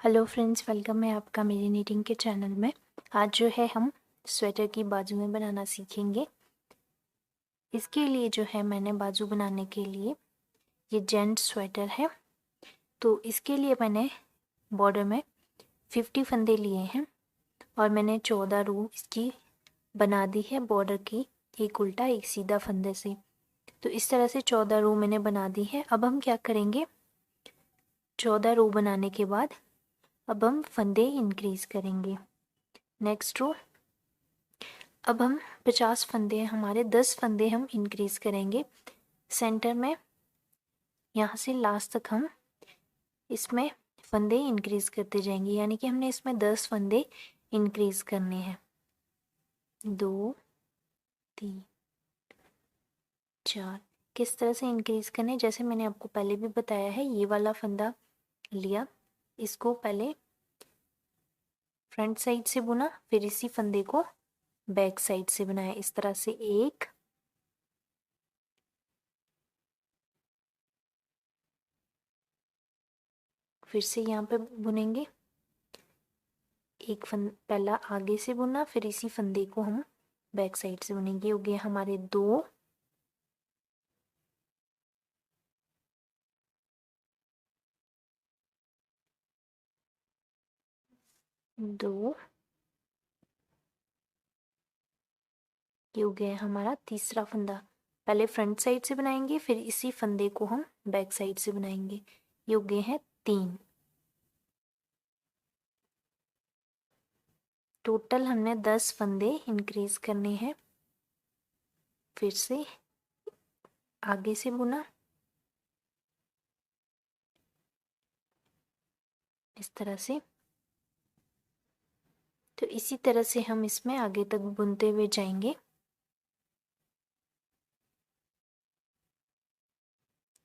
Hello friends, welcome है आपका मेरी नीटिंग के चैनल में। आज जो है हम स्वेटर की बाजू में बनाना सीखेंगे। इसके लिए जो है मैंने बाजू बनाने के लिए ये जेंट्स स्वेटर है, तो इसके लिए मैंने बॉर्डर में 50 फंदे लिए हैं और मैंने 14 रो इसकी बना दी है बॉर्डर की, एक उल्टा एक सीधा फंदे से। तो इस तरह से 14 रो मैंने बना दी है। अब हम क्या करेंगे, 14 रो बनाने के बाद अब हम फंदे इंक्रीज करेंगे। नेक्स्ट रो, अब हम 50 फंदे हैं हमारे, 10 फंदे हम इंक्रीज करेंगे सेंटर में। यहाँ से लास्ट तक हम इसमें फंदे इंक्रीज करते जाएंगे, यानी कि हमने इसमें 10 फंदे इंक्रीज करने हैं। 2 3 4 किस तरह से इंक्रीज करने, जैसे मैंने आपको पहले भी बताया है। ये वाला फंदा लिया, इसको पहले फ्रंट साइड से बुना, फिर इसी फंदे को बैक साइड से बनाया। इस तरह से एक, फिर से यहाँ पे बुनेंगे एक पहला आगे से बुना, फिर इसी फंदे को हम बैक साइड से बुनेंगे। हो गए हमारे 2, ये हो गया हमारा तीसरा फंदा। पहले फ्रंट साइड से बनाएंगे, फिर इसी फंदे को हम बैक साइड से बनाएंगे। ये हो गए हैं 3। टोटल हमने 10 फंदे इंक्रीज करने हैं। फिर से आगे से बुना, इस तरह से। तो इसी तरह से हम इसमें आगे तक बुनते हुए जाएंगे।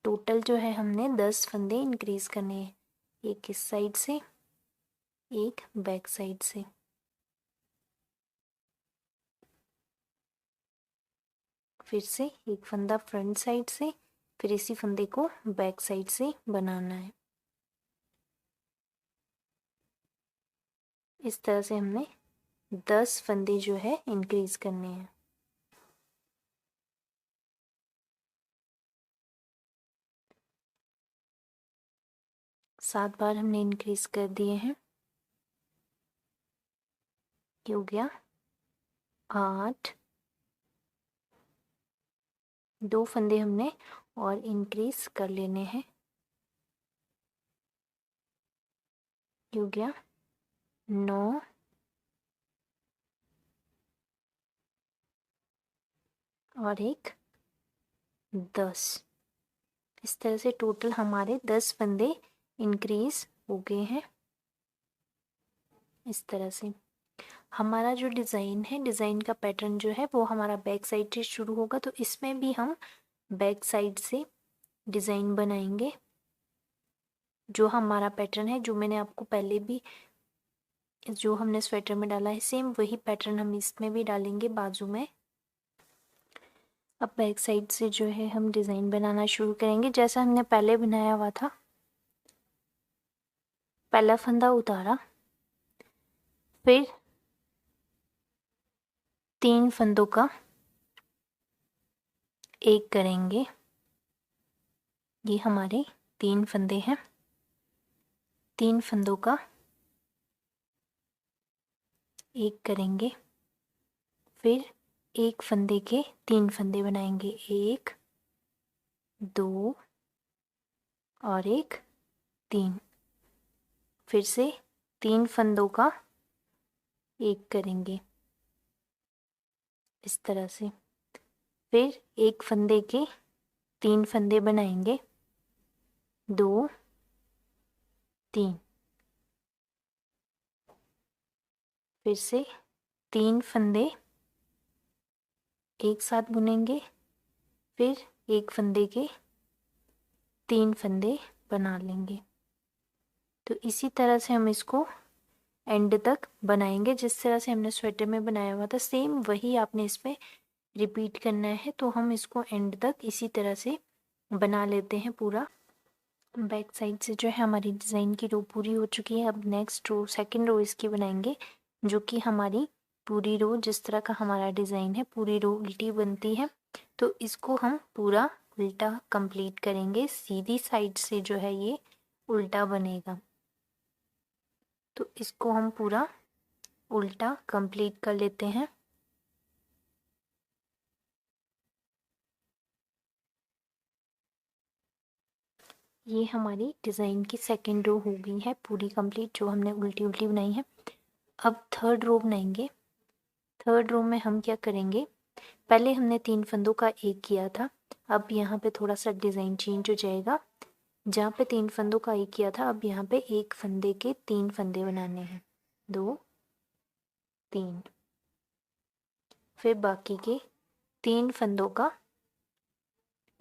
टोटल जो है हमने 10 फंदे इंक्रीज करने हैं, एक इस साइड से, एक बैक साइड से। फिर से एक फंदा फ्रंट साइड से, फिर इसी फंदे को बैक साइड से बनाना है। इस तरह से हमने 10 फंदे जो है इंक्रीज करने हैं। सात बार हमने इंक्रीज कर दिए हैं। ये हो गया 8। 2 फंदे हमने और इंक्रीज कर लेने हैं। ये हो गया 9। और एक 10। इस तरह से टोटल हमारे 10 फंदे इंक्रीज हो गए हैं। इस तरह से हमारा जो डिज़ाइन है, डिज़ाइन का पैटर्न जो है वो हमारा बैक साइड से शुरू होगा। तो इसमें भी हम बैक साइड से डिज़ाइन बनाएंगे। जो हमारा पैटर्न है, जो मैंने आपको पहले भी जो हमने स्वेटर में डाला है, सेम वही पैटर्न हम इसमें भी डालेंगे बाजू में। अब बैक साइड से जो है हम डिज़ाइन बनाना शुरू करेंगे, जैसा हमने पहले बनाया हुआ था। पहला फंदा उतारा, फिर 3 फंदों का एक करेंगे। ये हमारे 3 फंदे हैं। 3 फंदों का एक करेंगे, फिर एक फंदे के 3 फंदे बनाएंगे। 1 2 और एक 3। फिर से 3 फंदों का एक करेंगे, इस तरह से। फिर एक फंदे के 3 फंदे बनाएंगे। 2 3। फिर से 3 फंदे एक साथ बुनेंगे, फिर एक फंदे के 3 फंदे बना लेंगे। तो इसी तरह से हम इसको एंड तक बनाएंगे। जिस तरह से हमने स्वेटर में बनाया हुआ था, सेम वही आपने इसमें रिपीट करना है। तो हम इसको एंड तक इसी तरह से बना लेते हैं पूरा। बैक साइड से जो है हमारी डिज़ाइन की रो पूरी हो चुकी है। अब नेक्स्ट रो, सेकंड रो इसकी बनाएंगे, जो कि हमारी पूरी रो, जिस तरह का हमारा डिज़ाइन है पूरी रो उल्टी बनती है, तो इसको हम पूरा उल्टा कंप्लीट करेंगे। सीधी साइड से जो है ये उल्टा बनेगा, तो इसको हम पूरा उल्टा कंप्लीट कर लेते हैं। ये हमारी डिज़ाइन की सेकंड रो हो गई है पूरी कंप्लीट, जो हमने उल्टी उल्टी बनाई है। अब थर्ड रो बनाएंगे। थर्ड रो में हम क्या करेंगे, पहले हमने 3 फंदों का एक किया था, अब यहाँ पे थोड़ा सा डिज़ाइन चेंज हो जाएगा। जहाँ पे 3 फंदों का एक किया था, अब यहाँ पे एक फंदे के 3 फंदे बनाने हैं, 2 3, फिर बाकी के 3 फंदों का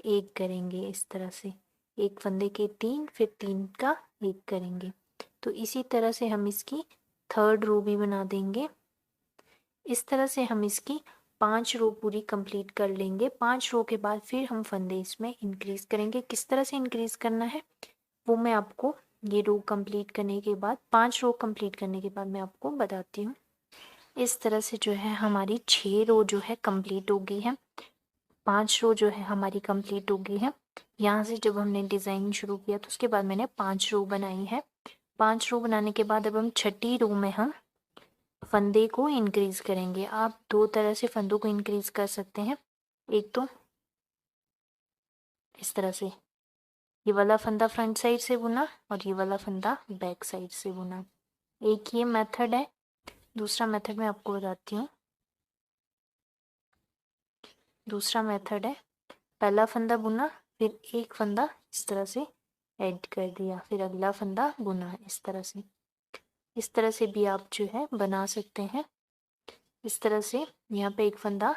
एक करेंगे इस तरह से, एक फंदे के 3, फिर 3 का एक करेंगे। तो इसी तरह से हम इसकी थर्ड रो भी बना देंगे। इस तरह से हम इसकी 5 रो पूरी कंप्लीट कर लेंगे। 5 रो के बाद फिर हम फंदे इसमें इंक्रीज करेंगे। किस तरह से इंक्रीज करना है वो मैं आपको ये रो कंप्लीट करने के बाद, 5 रो कंप्लीट करने के बाद मैं आपको बताती हूँ। इस तरह से जो है हमारी 6 रो जो है कंप्लीट हो गई है, 5 रो जो है हमारी कंप्लीट हो गई है। यहाँ से जब हमने डिज़ाइन शुरू किया तो उसके बाद मैंने 5 रो बनाई है। 5 रो बनाने के बाद अब हम छठी रो में हम फंदे को इंक्रीज करेंगे। आप 2 तरह से फंदों को इंक्रीज कर सकते हैं। एक तो इस तरह से, ये वाला फंदा फ्रंट साइड से बुना और ये वाला फंदा बैक साइड से बुना, एक ये मेथड है। दूसरा मेथड मैं आपको बताती हूँ। दूसरा मेथड है, पहला फंदा बुना, फिर एक फंदा इस तरह से ऐड कर दिया, फिर अगला फंदा बुना इस तरह से। इस तरह से भी आप जो है बना सकते हैं। इस तरह से यहाँ पे एक फंदा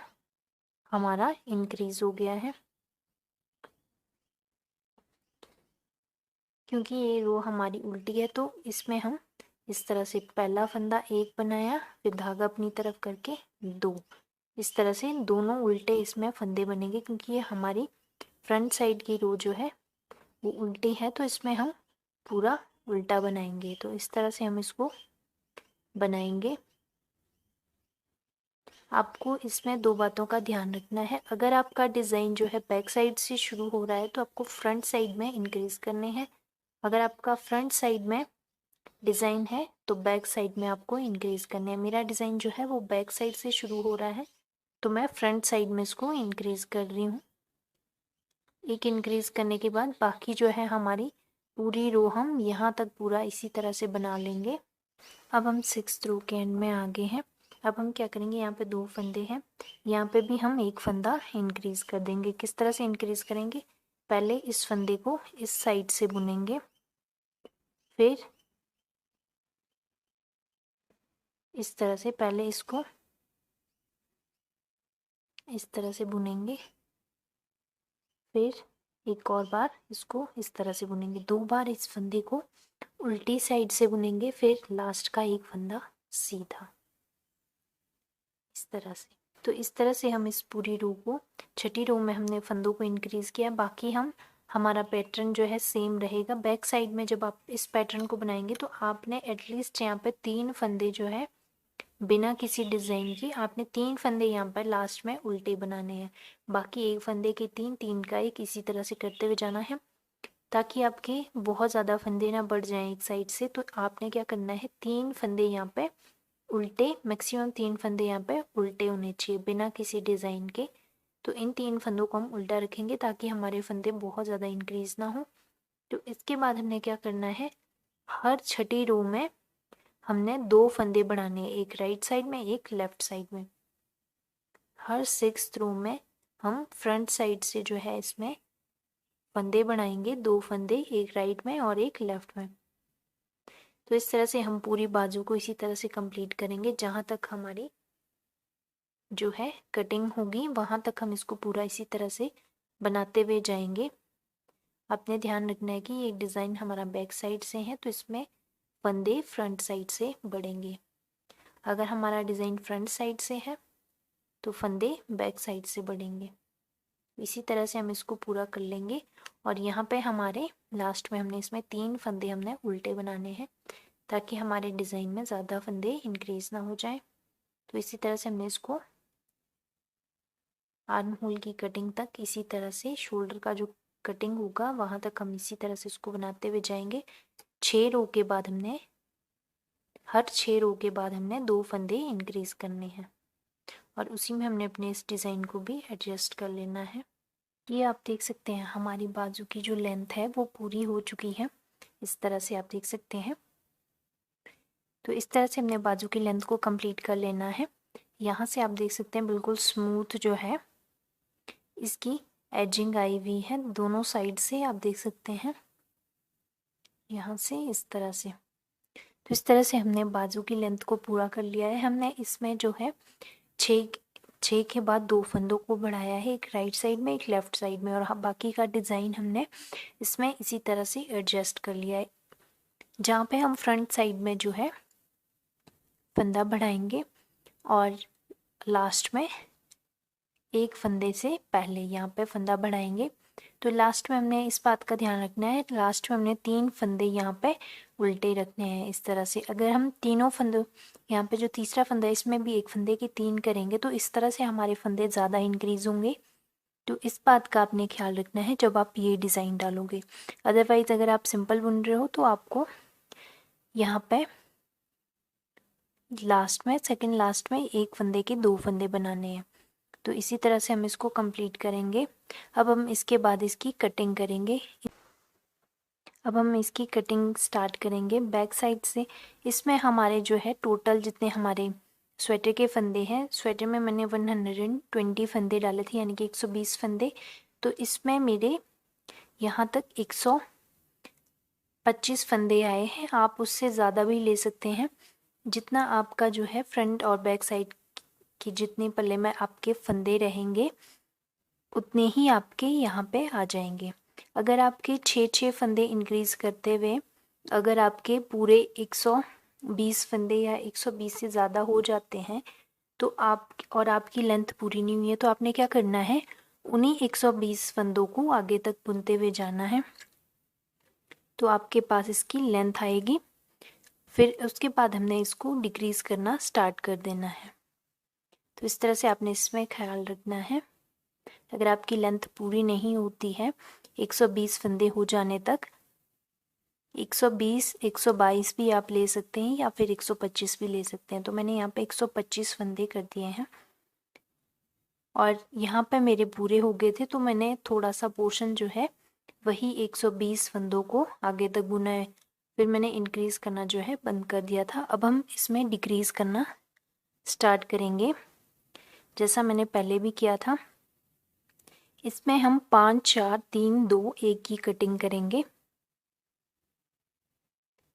हमारा इंक्रीज हो गया है, क्योंकि ये रो हमारी उल्टी है तो इसमें हम इस तरह से पहला फंदा एक बनाया, फिर धागा अपनी तरफ करके 2, इस तरह से दोनों उल्टे इसमें फंदे बनेंगे। क्योंकि ये हमारी फ्रंट साइड की रो जो है वो उल्टी है, तो इसमें हम पूरा उल्टा बनाएंगे। तो इस तरह से हम इसको बनाएंगे। आपको इसमें 2 बातों का ध्यान रखना है। अगर आपका डिज़ाइन जो है बैक साइड से शुरू हो रहा है तो आपको फ्रंट साइड में इंक्रीज करने हैं। अगर आपका फ्रंट साइड में डिज़ाइन है तो बैक साइड में आपको इंक्रीज करने हैं। मेरा डिज़ाइन जो है वो बैक साइड से शुरू हो रहा है, तो मैं फ्रंट साइड में इसको इंक्रीज कर रही हूँ। एक इंक्रीज करने के बाद बाकी जो है हमारी पूरी रो हम यहाँ तक पूरा इसी तरह से बना लेंगे। अब हम 6th रो के एंड में आ गए हैं। अब हम क्या करेंगे, यहाँ पे 2 फंदे हैं, यहाँ पे भी हम एक फंदा इंक्रीज कर देंगे। किस तरह से इंक्रीज करेंगे, पहले इस फंदे को इस साइड से बुनेंगे, फिर इस तरह से पहले इसको इस तरह से बुनेंगे, फिर एक और बार इसको इस तरह से बुनेंगे। 2 बार इस फंदे को उल्टी साइड से बुनेंगे, फिर लास्ट का एक फंदा सीधा इस तरह से। तो इस तरह से हम इस पूरी रो को, छठी रो में हमने फंदों को इंक्रीज किया। बाकी हम हमारा पैटर्न जो है सेम रहेगा। बैक साइड में जब आप इस पैटर्न को बनाएंगे तो आपने एटलीस्ट यहाँ पे 3 फंदे जो है बिना किसी डिज़ाइन की, आपने 3 फंदे यहाँ पर लास्ट में उल्टे बनाने हैं। बाकी एक फंदे के 3, 3 का एक, इसी तरह से करते हुए जाना है, ताकि आपके बहुत ज़्यादा फंदे ना बढ़ जाएं एक साइड से। तो आपने क्या करना है, 3 फंदे यहाँ पे उल्टे, मैक्सिमम 3 फंदे यहाँ पे उल्टे होने चाहिए बिना किसी डिज़ाइन के। तो इन 3 फंदों को हम उल्टा रखेंगे ताकि हमारे फंदे बहुत ज़्यादा इंक्रीज ना हो। तो इसके बाद हमने क्या करना है, हर छठी रो में हमने 2 फंदे बढ़ाने हैं, एक राइट साइड में एक लेफ्ट साइड में। हर 6th रो में हम फ्रंट साइड से जो है इसमें फंदे बढ़ाएंगे, 2 फंदे, एक राइट में और एक लेफ्ट में। तो इस तरह से हम पूरी बाजू को इसी तरह से कंप्लीट करेंगे। जहाँ तक हमारी जो है कटिंग होगी वहाँ तक हम इसको पूरा इसी तरह से बनाते हुए जाएंगे। आपने ध्यान रखना है कि ये डिज़ाइन हमारा बैक साइड से है तो इसमें फंदे फ्रंट साइड से बढ़ेंगे। अगर हमारा डिज़ाइन फ्रंट साइड से है तो फंदे बैक साइड से बढ़ेंगे। इसी तरह से हम इसको पूरा कर लेंगे। और यहाँ पे हमारे लास्ट में हमने इसमें 3 फंदे हमने उल्टे बनाने हैं ताकि हमारे डिज़ाइन में ज़्यादा फंदे इंक्रीज ना हो जाए। तो इसी तरह से हमने इसको आर्म होल की कटिंग तक इसी तरह से शोल्डर का जो कटिंग होगा वहाँ तक हम इसी तरह से इसको बनाते हुए जाएंगे। 6 रो के बाद हमने हर 6 रो के बाद हमने 2 फंदे इंक्रीज करने हैं और उसी में हमने अपने इस डिज़ाइन को भी एडजस्ट कर लेना है। ये आप देख सकते हैं हमारी बाजू की जो लेंथ है वो पूरी हो चुकी है। इस तरह से आप देख सकते हैं। तो इस तरह से हमने बाजू की लेंथ को कंप्लीट कर लेना है। यहाँ से आप देख सकते हैं बिल्कुल स्मूथ जो है इसकी एजिंग आई हुई है दोनों साइड से, आप देख सकते हैं यहाँ से इस तरह से। तो इस तरह से हमने बाजू की लेंथ को पूरा कर लिया है। हमने इसमें जो है छः के बाद 2 फंदों को बढ़ाया है, एक राइट साइड में एक लेफ्ट साइड में, और बाकी का डिज़ाइन हमने इसमें इसी तरह से एडजस्ट कर लिया है। जहाँ पे हम फ्रंट साइड में जो है फंदा बढ़ाएंगे और लास्ट में एक फंदे से पहले यहाँ पे फंदा बढ़ाएंगे। तो लास्ट में हमने इस बात का ध्यान रखना है, लास्ट में हमने 3 फंदे यहाँ पे उल्टे रखने हैं इस तरह से। अगर हम तीनों फंदे यहाँ पे जो तीसरा फंदा है इसमें भी एक फंदे के 3 करेंगे तो इस तरह से हमारे फंदे ज़्यादा इंक्रीज होंगे। तो इस बात का आपने ख्याल रखना है जब आप ये डिज़ाइन डालोगे। अदरवाइज़ अगर आप सिंपल बुन रहे हो तो आपको यहाँ पे लास्ट में सेकंड लास्ट में एक फंदे के 2 फंदे बनाने हैं। तो इसी तरह से हम इसको कंप्लीट करेंगे। अब हम इसके बाद इसकी कटिंग करेंगे। अब हम इसकी कटिंग स्टार्ट करेंगे बैक साइड से। इसमें हमारे जो है टोटल जितने हमारे स्वेटर के फंदे हैं, स्वेटर में मैंने 120 फंदे डाले थे यानी कि 120 फंदे। तो इसमें मेरे यहाँ तक 125 फंदे आए हैं। आप उससे ज़्यादा भी ले सकते हैं। जितना आपका जो है फ्रंट और बैक साइड कि जितने पल्ले में आपके फंदे रहेंगे उतने ही आपके यहाँ पे आ जाएंगे। अगर आपके 6 फंदे इंक्रीज़ करते हुए अगर आपके पूरे 120 फंदे या 120 से ज़्यादा हो जाते हैं तो आप और आपकी लेंथ पूरी नहीं हुई है तो आपने क्या करना है, उन्हीं 120 फंदों को आगे तक बुनते हुए जाना है। तो आपके पास इसकी लेंथ आएगी। फिर उसके बाद हमने इसको डिक्रीज़ करना स्टार्ट कर देना है। तो इस तरह से आपने इसमें ख्याल रखना है। अगर आपकी लेंथ पूरी नहीं होती है 120 फंदे हो जाने तक, 120 122 भी आप ले सकते हैं या फिर 125 भी ले सकते हैं। तो मैंने यहाँ पे 125 फंदे कर दिए हैं और यहाँ पे मेरे पूरे हो गए थे तो मैंने थोड़ा सा पोर्शन जो है वही 120 फंदों को आगे तक बुना है। फिर मैंने इंक्रीज़ करना जो है बंद कर दिया था। अब हम इसमें डिक्रीज़ करना स्टार्ट करेंगे जैसा मैंने पहले भी किया था। इसमें हम 5 4 3 2 1 की कटिंग करेंगे।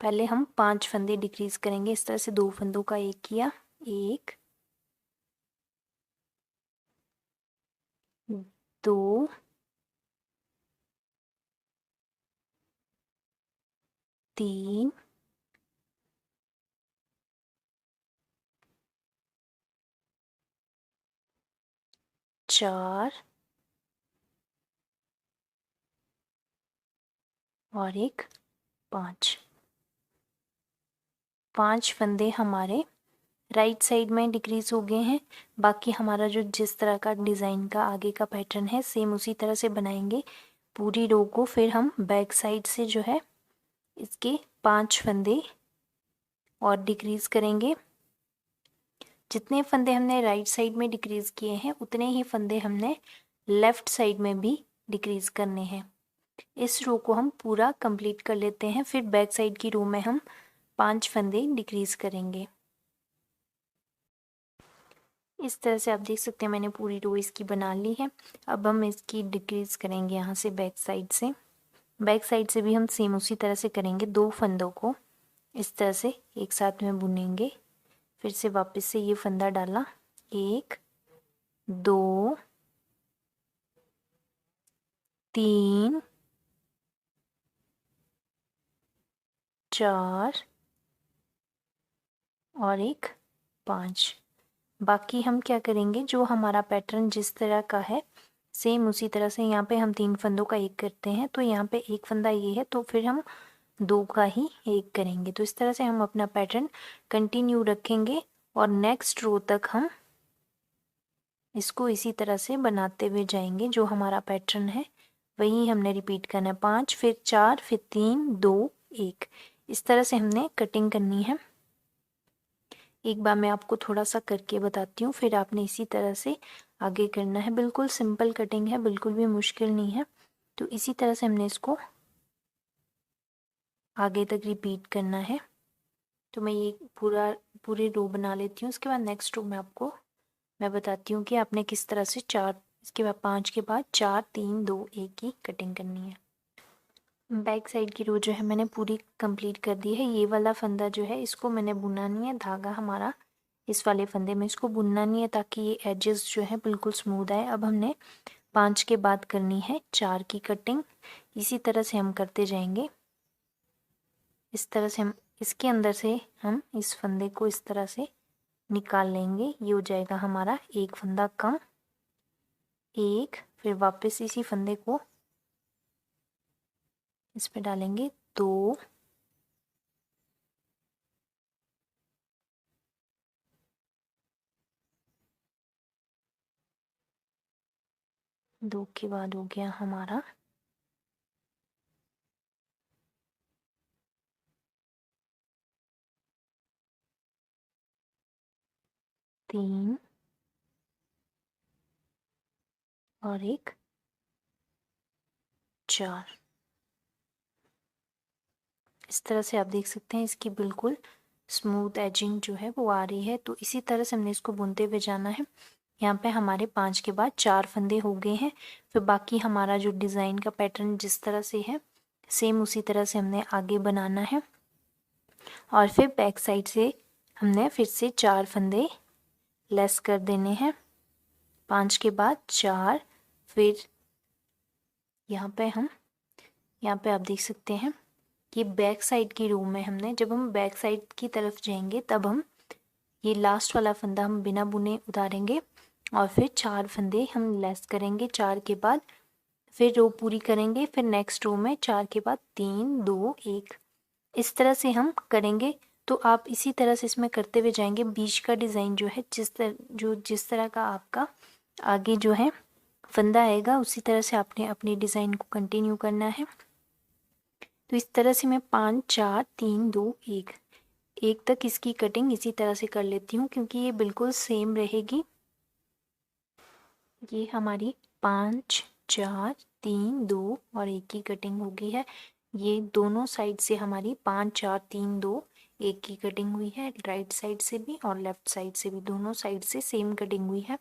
पहले हम 5 फंदे डिक्रीज करेंगे। इस तरह से 2 फंदों का एक किया, 1 2 3 4 और एक 5। 5 फंदे हमारे राइट साइड में डिक्रीज हो गए हैं। बाकी हमारा जो जिस तरह का डिज़ाइन का आगे का पैटर्न है सेम उसी तरह से बनाएंगे पूरी रो को। फिर हम बैक साइड से जो है इसके 5 फंदे और डिक्रीज करेंगे। जितने फंदे हमने राइट साइड में डिक्रीज किए हैं उतने ही फंदे हमने लेफ्ट साइड में भी डिक्रीज करने हैं। इस रो को हम पूरा कंप्लीट कर लेते हैं। फिर बैक साइड की रो में हम 5 फंदे डिक्रीज करेंगे। इस तरह से आप देख सकते हैं मैंने पूरी रो इसकी बना ली है। अब हम इसकी डिक्रीज करेंगे यहाँ से बैक साइड से। बैक साइड से भी हम सेम उसी तरह से करेंगे। 2 फंदों को इस तरह से एक साथ में बुनेंगे। फिर से वापस से ये फंदा डाला, 1 2 3 4 और एक 5। बाकी हम क्या करेंगे, जो हमारा पैटर्न जिस तरह का है सेम उसी तरह से यहाँ पे हम 3 फंदों का एक करते हैं, तो यहाँ पे एक फंदा ये है तो फिर हम 2 का ही एक करेंगे। तो इस तरह से हम अपना पैटर्न कंटिन्यू रखेंगे और नेक्स्ट रो तक हम इसको इसी तरह से बनाते हुए जाएंगे। जो हमारा पैटर्न है वही हमने रिपीट करना है। 5 फिर 4 फिर 3 2 1, इस तरह से हमने कटिंग करनी है। एक बार मैं आपको थोड़ा सा करके बताती हूँ, फिर आपने इसी तरह से आगे करना है। बिल्कुल सिंपल कटिंग है, बिल्कुल भी मुश्किल नहीं है। तो इसी तरह से हमने इसको आगे तक रिपीट करना है। तो मैं ये पूरी रो बना लेती हूँ। उसके बाद नेक्स्ट रो में आपको मैं बताती हूँ कि आपने किस तरह से इसके बाद 5 के बाद 4 3 2 1 की कटिंग करनी है। बैक साइड की रो जो है मैंने पूरी कंप्लीट कर दी है। ये वाला फंदा जो है इसको मैंने बुनना नहीं है, धागा हमारा इस वाले फंदे में इसको बुनना नहीं है ताकि ये एजेस जो है बिल्कुल स्मूथ आए। अब हमने 5 के बाद करनी है 4 की कटिंग। इसी तरह से हम करते जाएंगे। इस तरह से हम इसके अंदर से हम इस फंदे को इस तरह से निकाल लेंगे। ये हो जाएगा हमारा एक फंदा कम, एक, फिर वापस इसी फंदे को इस पे डालेंगे 2, दो के बाद हो गया हमारा 3 और एक 4। इस तरह से आप देख सकते हैं इसकी बिल्कुल स्मूथ एजिंग जो है वो आ रही है। तो इसी तरह से हमने इसको बुनते हुए जाना है। यहाँ पे हमारे 5 के बाद 4 फंदे हो गए हैं। फिर बाकी हमारा जो डिज़ाइन का पैटर्न जिस तरह से है सेम उसी तरह से हमने आगे बनाना है। और फिर बैक साइड से हमने फिर से 4 फंदे लेस कर देने हैं। 5 के बाद 4, फिर यहाँ पे आप देख सकते हैं कि बैक साइड की रो में हमने जब हम बैक साइड की तरफ जाएंगे तब हम ये लास्ट वाला फंदा हम बिना बुने उतारेंगे और फिर 4 फंदे हम लेस करेंगे 4 के बाद, फिर रो पूरी करेंगे। फिर नेक्स्ट रो में 4 के बाद 3 2 1, इस तरह से हम करेंगे। तो आप इसी तरह से इसमें करते हुए जाएंगे। बीच का डिज़ाइन जो है जिस तरह का आपका आगे जो है फंदा आएगा उसी तरह से आपने अपनी डिज़ाइन को कंटिन्यू करना है। तो इस तरह से मैं 5 4 3 2 1 तक इसकी कटिंग इसी तरह से कर लेती हूँ क्योंकि ये बिल्कुल सेम रहेगी। ये हमारी 5 4 3 2 और 1 की कटिंग हो गई है। ये दोनों साइड से हमारी 5 4 3 2 1 की कटिंग हुई है। राइट साइड से भी और लेफ्ट साइड से भी दोनों साइड से सेम कटिंग हुई है।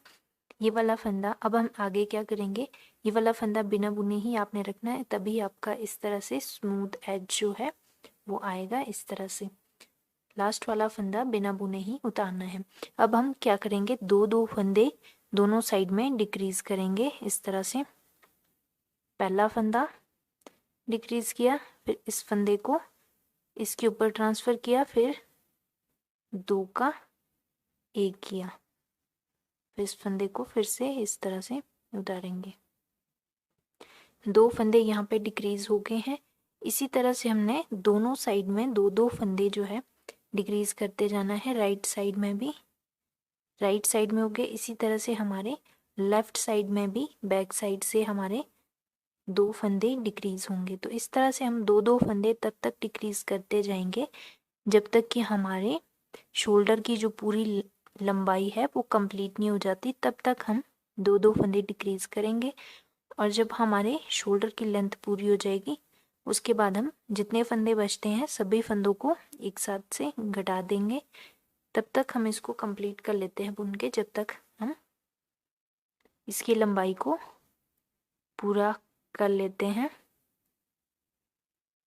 ये वाला फंदा अब हम आगे क्या करेंगे, ये वाला फंदा बिना बुने ही आपने रखना है, तभी आपका इस तरह से स्मूथ एज जो है वो आएगा। इस तरह से लास्ट वाला फंदा बिना बुने ही उतारना है। अब हम क्या करेंगे, दो दो फंदे दोनों साइड में डिक्रीज करेंगे। इस तरह से पहला फंदा डिक्रीज किया, फिर इस फंदे को इसके ऊपर ट्रांसफ़र किया, फिर 2 का 1 किया, फिर इस फंदे को फिर से इस तरह से उतारेंगे। 2 फंदे यहाँ पे डिक्रीज हो गए हैं। इसी तरह से हमने दोनों साइड में दो दो फंदे जो है डिक्रीज करते जाना है। राइट साइड में भी, राइट साइड में हो गए। इसी तरह से हमारे लेफ्ट साइड में भी बैक साइड से हमारे 2 फंदे डिक्रीज होंगे। तो इस तरह से हम दो दो फंदे तब तक डिक्रीज करते जाएंगे जब तक कि हमारे शोल्डर की जो पूरी लंबाई है वो कंप्लीट नहीं हो जाती। तब तक हम दो दो फंदे डिक्रीज करेंगे और जब हमारे शोल्डर की लेंथ पूरी हो जाएगी उसके बाद हम जितने फंदे बचते हैं सभी फंदों को एक साथ से घटा देंगे। तब तक हम इसको कंप्लीट कर लेते हैं बुन के, जब तक हम इसकी लंबाई को पूरा कर लेते हैं।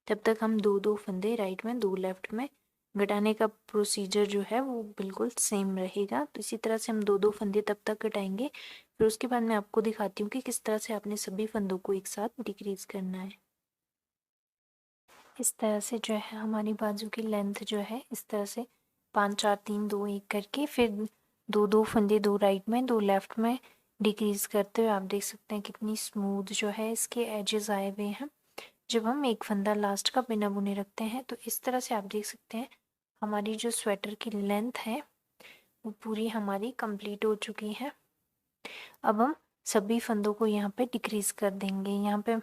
तब तक हम दो दो फंदे राइट में 2 लेफ्ट में घटाने का प्रोसीजर जो है वो बिल्कुल सेम रहेगा। तो इसी तरह से हम दो दो फंदे तब तक घटाएंगे। फिर उसके बाद मैं आपको दिखाती हूँ कि किस तरह से आपने सभी फंदों को एक साथ डिक्रीज करना है। इस तरह से जो है हमारी बाजू की लेंथ जो है इस तरह से 5 4 3 2 1 करके फिर दो दो फंदे, 2 राइट में 2 लेफ्ट में डिक्रीज़ करते हुए आप देख सकते हैं कितनी स्मूथ जो है इसके एजेस आए हुए हैं। जब हम एक फंदा लास्ट का बिना बुने रखते हैं तो इस तरह से आप देख सकते हैं हमारी जो स्वेटर की लेंथ है वो पूरी हमारी कंप्लीट हो चुकी है। अब हम सभी फंदों को यहाँ पे डिक्रीज़ कर देंगे। यहाँ पे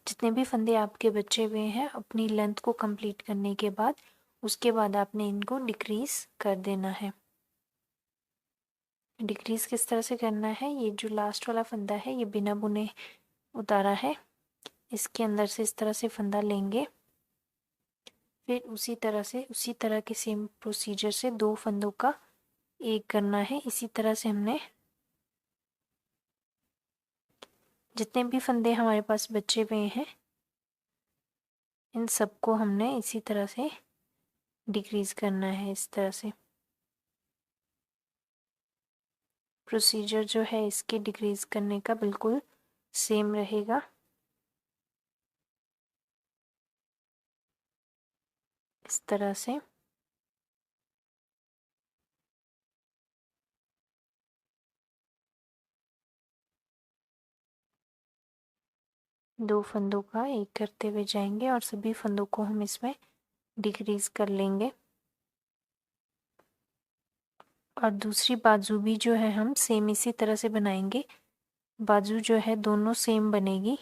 जितने भी फंदे आपके बचे हुए हैं अपनी लेंथ को कंप्लीट करने के बाद उसके बाद आपने इनको डिक्रीज़ कर देना है। डिक्रीज़ किस तरह से करना है, ये जो लास्ट वाला फंदा है ये बिना बुने उतारा है, इसके अंदर से इस तरह से फंदा लेंगे, फिर उसी तरह के सेम प्रोसीजर से 2 फंदों का एक करना है। इसी तरह से हमने जितने भी फंदे हमारे पास बचे हुए हैं इन सबको हमने इसी तरह से डिक्रीज़ करना है। इस तरह से प्रोसीजर जो है इसके डिक्रीज़ करने का बिल्कुल सेम रहेगा। इस तरह से दो फंदों का एक करते हुए जाएंगे और सभी फंदों को हम इसमें डिक्रीज़ कर लेंगे। और दूसरी बाजू भी जो है हम सेम इसी तरह से बनाएंगे। बाजू जो है दोनों सेम बनेगी।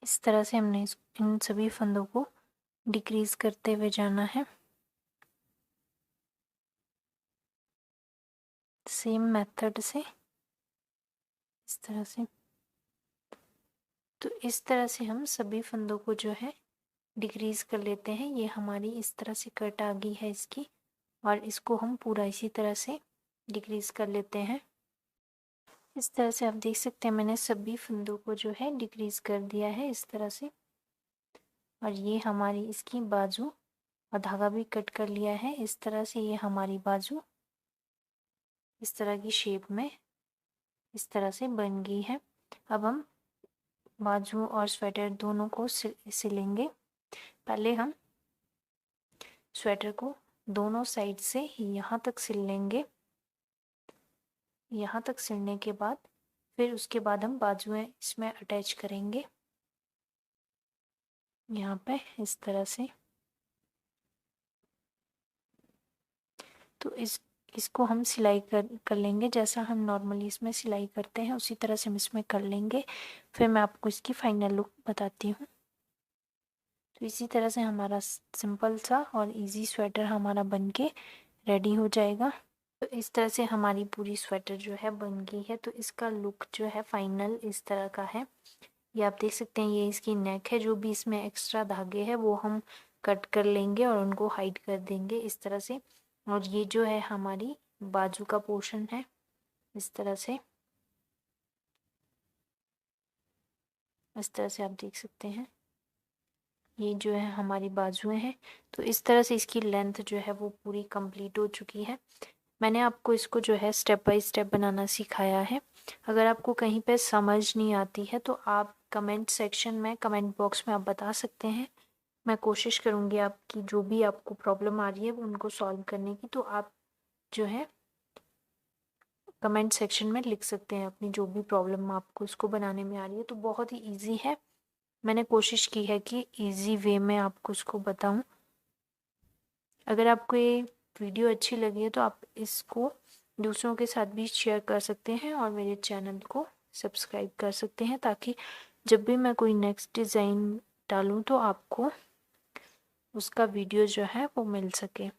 इस तरह से हमने इन सभी फंदों को डिक्रीज़ करते हुए जाना है सेम मेथड से। इस तरह से तो इस तरह से हम सभी फंदों को जो है डिक्रीज़ कर लेते हैं। ये हमारी इस तरह से कट आ गई है इसकी, और इसको हम पूरा इसी तरह से डिक्रीज़ कर लेते हैं। इस तरह से आप देख सकते हैं मैंने सभी फंदों को जो है डिक्रीज़ कर दिया है इस तरह से। और ये हमारी इसकी बाजू और धागा भी कट कर लिया है इस तरह से। ये हमारी बाजू इस तरह की शेप में इस तरह से बन गई है। अब हम बाजू और स्वेटर दोनों को सिलेंगे। पहले हम स्वेटर को दोनों साइड से यहाँ तक सिल लेंगे। यहाँ तक सिलने के बाद फिर उसके बाद हम बाजुएं इसमें अटैच करेंगे यहाँ पे इस तरह से। तो इसको हम सिलाई कर लेंगे जैसा हम नॉर्मली इसमें सिलाई करते हैं उसी तरह से हम इसमें कर लेंगे। फिर मैं आपको इसकी फाइनल लुक बताती हूँ। तो इसी तरह से हमारा सिंपल सा और इजी स्वेटर हमारा बनके रेडी हो जाएगा। तो इस तरह से हमारी पूरी स्वेटर जो है बन गई है। तो इसका लुक जो है फाइनल इस तरह का है। ये आप देख सकते हैं ये इसकी नेक है। जो भी इसमें एक्स्ट्रा धागे हैं वो हम कट कर लेंगे और उनको हाइड कर देंगे इस तरह से। और ये जो है हमारी बाजू का पोर्शन है इस तरह से। इस तरह से आप देख सकते हैं ये जो है हमारी बाजुएं हैं। तो इस तरह से इसकी लेंथ जो है वो पूरी कंप्लीट हो चुकी है। मैंने आपको इसको जो है स्टेप बाय स्टेप बनाना सिखाया है। अगर आपको कहीं पे समझ नहीं आती है तो आप कमेंट सेक्शन में कमेंट बॉक्स में आप बता सकते हैं। मैं कोशिश करूँगी आपकी जो भी आपको प्रॉब्लम आ रही है वो उनको सॉल्व करने की। तो आप जो है कमेंट सेक्शन में लिख सकते हैं अपनी जो भी प्रॉब्लम आपको इसको बनाने में आ रही है। तो बहुत ही ईजी है। मैंने कोशिश की है कि ईजी वे में आपको इसको बताऊं। अगर आपको ये वीडियो अच्छी लगी है तो आप इसको दूसरों के साथ भी शेयर कर सकते हैं और मेरे चैनल को सब्सक्राइब कर सकते हैं ताकि जब भी मैं कोई नेक्स्ट डिज़ाइन डालूं तो आपको उसका वीडियो जो है वो मिल सके।